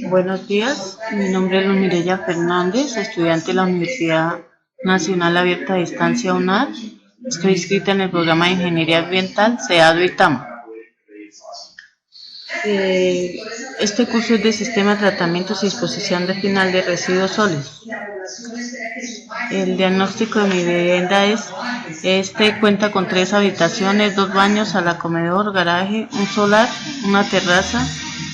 Buenos días, mi nombre es Luz Mireya Fernández, estudiante de la Universidad Nacional Abierta a Distancia UNAD. Estoy inscrita en el programa de Ingeniería Ambiental CEADO ITAM. Este curso es de Sistema de Tratamientos y Disposición de Final de Residuos Sólidos. El diagnóstico de mi vivienda cuenta con 3 habitaciones, 2 baños, sala comedor, garaje, un solar, una terraza,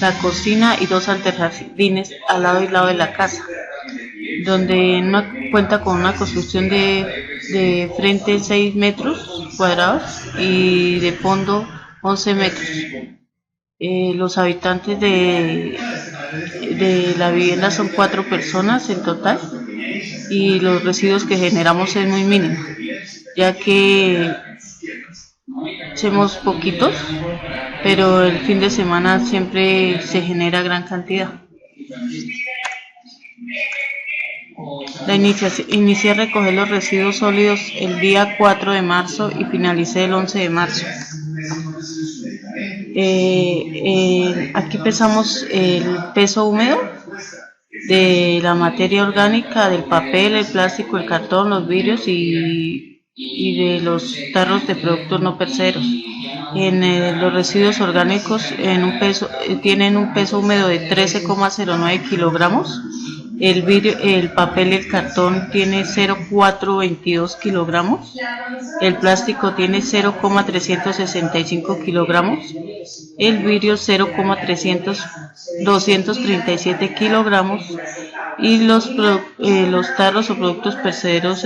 la cocina y 2 jardines al lado y lado de la casa, donde cuenta con una construcción de frente 6 metros cuadrados y de fondo 11 metros. Los habitantes de la vivienda son 4 personas en total y los residuos que generamos es muy mínimo, ya que somos poquitos, pero el fin de semana siempre se genera gran cantidad. Inicié a recoger los residuos sólidos el día 4 de marzo y finalicé el 11 de marzo. Aquí pesamos el peso húmedo de la materia orgánica, del papel, el plástico, el cartón, los vidrios y de los tarros de productos no perecederos. Los residuos orgánicos tienen un peso húmedo de 13,09 kilogramos. El papel y el cartón tiene 0,422 kilogramos, el plástico tiene 0,365 kilogramos, el vidrio 0,237 kilogramos y los tarros o productos perecederos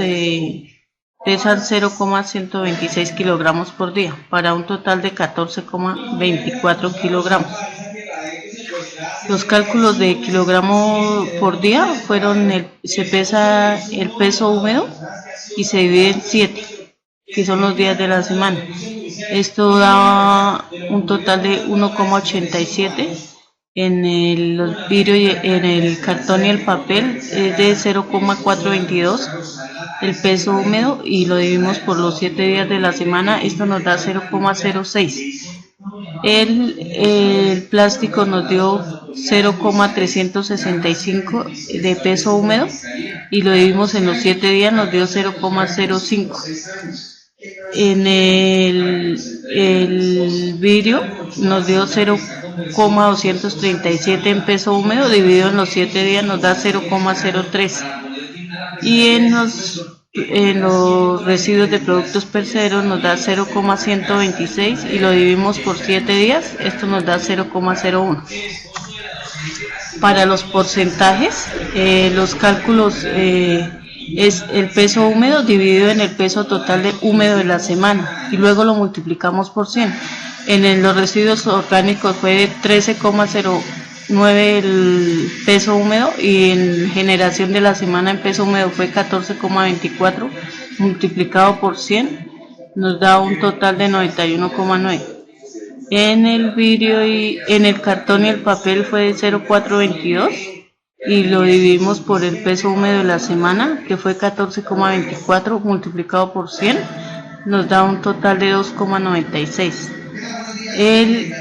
pesan 0,126 kilogramos por día, para un total de 14,24 kilogramos. Los cálculos de kilogramo por día se pesa el peso húmedo y se divide en 7, que son los días de la semana. Esto da un total de 1,87. En el vidrio, en el cartón y el papel es de 0,422 el peso húmedo y lo dividimos por los 7 días de la semana. Esto nos da 0,06. El plástico nos dio 0,365 de peso húmedo y lo dividimos en los 7 días, nos dio 0,05. En el vidrio nos dio 0,237 en peso húmedo, dividido en los 7 días nos da 0,03. Y en los residuos de productos perecederos nos da 0,126 y lo dividimos por 7 días, esto nos da 0,01. Para los porcentajes, los cálculos es el peso húmedo dividido en el peso total de húmedo de la semana y luego lo multiplicamos por 100. En los residuos orgánicos fue de 13,09 el peso húmedo y en generación de la semana en peso húmedo fue 14,24 multiplicado por 100 nos da un total de 91,9. En el vidrio y en el cartón y el papel fue de 0,422 y lo dividimos por el peso húmedo de la semana, que fue 14,24 multiplicado por 100 nos da un total de 2,96. El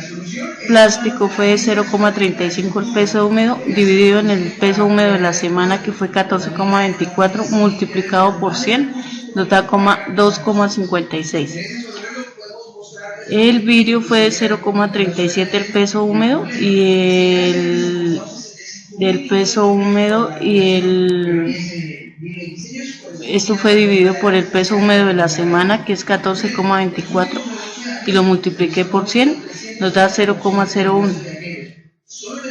plástico fue de 0,35 el peso húmedo dividido en el peso húmedo de la semana, que fue 14,24 multiplicado por 100 nos da 2,56. El vidrio fue de 0,37 el peso húmedo y esto fue dividido por el peso húmedo de la semana, que es 14,24 y lo multipliqué por 100 nos da 0,01.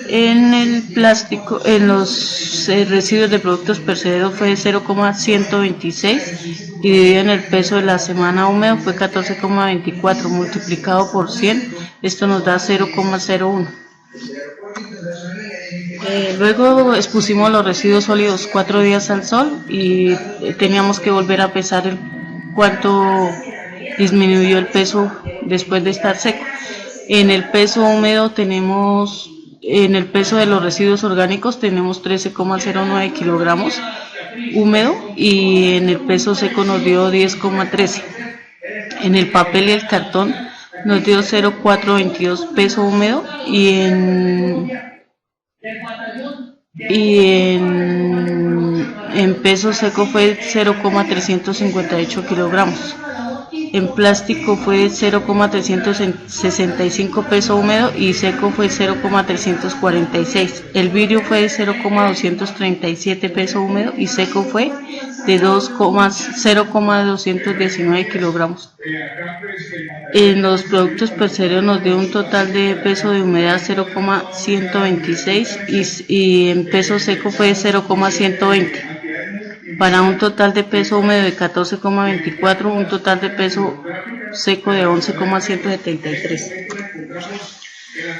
En el plástico, en los residuos de productos perecederos fue de 0,126 dividido en el peso de la semana húmedo fue 14,24 multiplicado por 100, esto nos da 0,01. Luego expusimos los residuos sólidos 4 días al sol y teníamos que volver a pesar cuánto disminuyó el peso después de estar seco. En el peso húmedo en el peso de los residuos orgánicos tenemos 13,09 kilogramos húmedo y en el peso seco nos dio 10,13. En el papel y el cartón nos dio 0,422 peso húmedo y en y en peso seco fue 0,358 kilogramos. En plástico fue 0,365 peso húmedo y seco fue 0,346. El vidrio fue de 0,237 peso húmedo y seco fue de 0,219 kilogramos. En los productos pesqueros nos dio un total de peso de humedad 0,126 y en peso seco fue 0,120. Para un total de peso húmedo de 14,24, un total de peso seco de 11,173.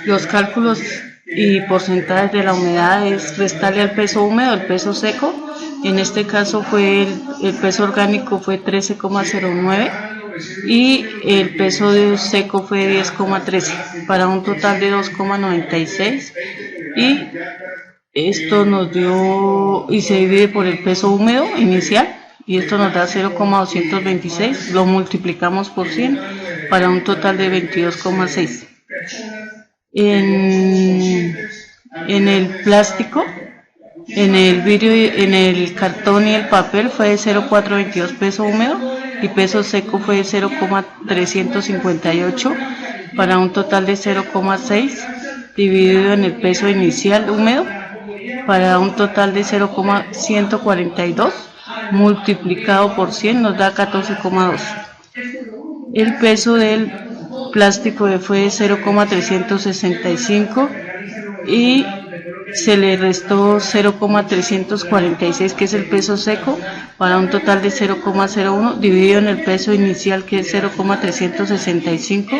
Los cálculos y porcentajes de la humedad es restarle al peso húmedo el peso seco. En este caso fue el peso orgánico fue 13,09 y el peso seco fue 10,13 para un total de 2,96 y esto nos dio y se divide por el peso húmedo inicial y esto nos da 0,226, lo multiplicamos por 100 para un total de 22,6. En el plástico, en el vidrio, en el cartón y el papel fue de 0,422 peso húmedo y peso seco fue de 0,358 para un total de 0,6 dividido en el peso inicial húmedo para un total de 0,142 multiplicado por 100 nos da 14,2. El peso del plástico fue de 0,365 y se le restó 0,346 que es el peso seco para un total de 0,01 dividido en el peso inicial que es 0,365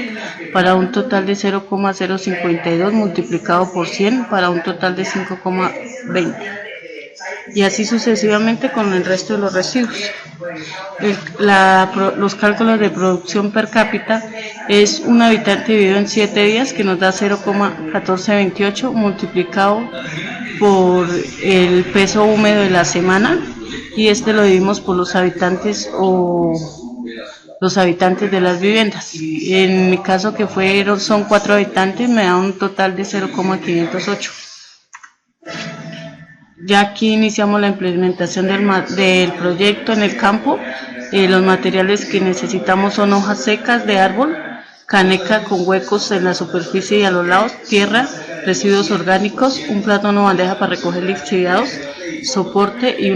para un total de 0,052 multiplicado por 100 para un total de 5,20 y así sucesivamente con el resto de los residuos. Los cálculos de producción per cápita es un habitante dividido en 7 días que nos da 0,1428 multiplicado por el peso húmedo de la semana y este lo dividimos por los habitantes de las viviendas. En mi caso que son 4 habitantes me da un total de 0,508. Ya aquí iniciamos la implementación del proyecto en el campo. Los materiales que necesitamos son hojas secas de árbol, caneca con huecos en la superficie y a los lados, tierra, residuos orgánicos, un platón o bandeja para recoger lixiviados, soporte y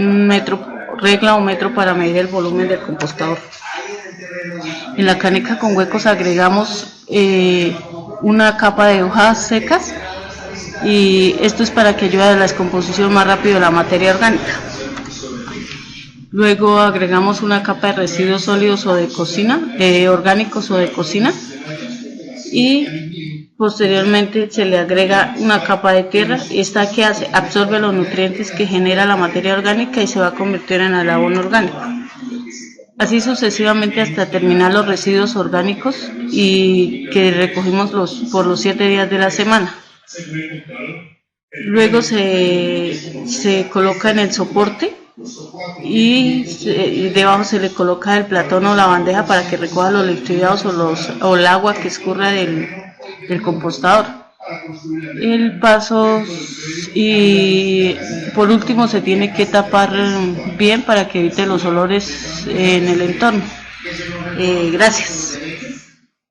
regla o metro para medir el volumen del compostador. En la caneca con huecos agregamos una capa de hojas secas y esto es para que ayude a la descomposición más rápido de la materia orgánica. Luego agregamos una capa de residuos sólidos o de cocina, orgánicos o de cocina y posteriormente se le agrega una capa de tierra y esta que hace absorbe los nutrientes que genera la materia orgánica y se va a convertir en el abono orgánico. Así sucesivamente hasta terminar los residuos orgánicos y que recogimos por los 7 días de la semana. Luego se coloca en el soporte y debajo se le coloca el platón o la bandeja para que recoja los lixiviados o el agua que escurra del compostador. El paso y por último se tiene que tapar bien para que evite los olores en el entorno. Gracias.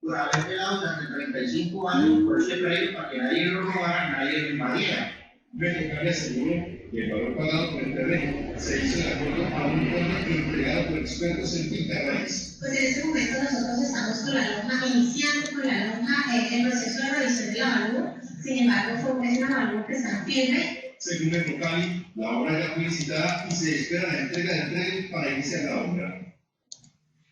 Durante el lado durante 35 años por ese predio para que nadie lo robara, nadie lo invadiera. Veterinaria aseguró que el valor pagado por el terreno se hizo de acuerdo a un informe entregado por expertos en finca raíz. Pues en este momento nosotros estamos con la norma, iniciando con la norma el proceso de revisión del avalúo. Sin embargo, fue un avalúo que está firme. Según el Procali, la obra ya fue licitada y se espera la entrega del predio para iniciar la obra.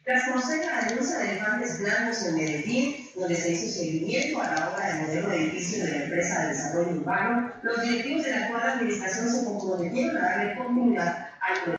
Tras conocer la denuncia de elefantes blancos en Medellín, donde se hizo seguimiento a la obra del modelo de edificio de la empresa de desarrollo urbano, los directivos de la actual administración se comprometieron a darle continuidad al proyecto.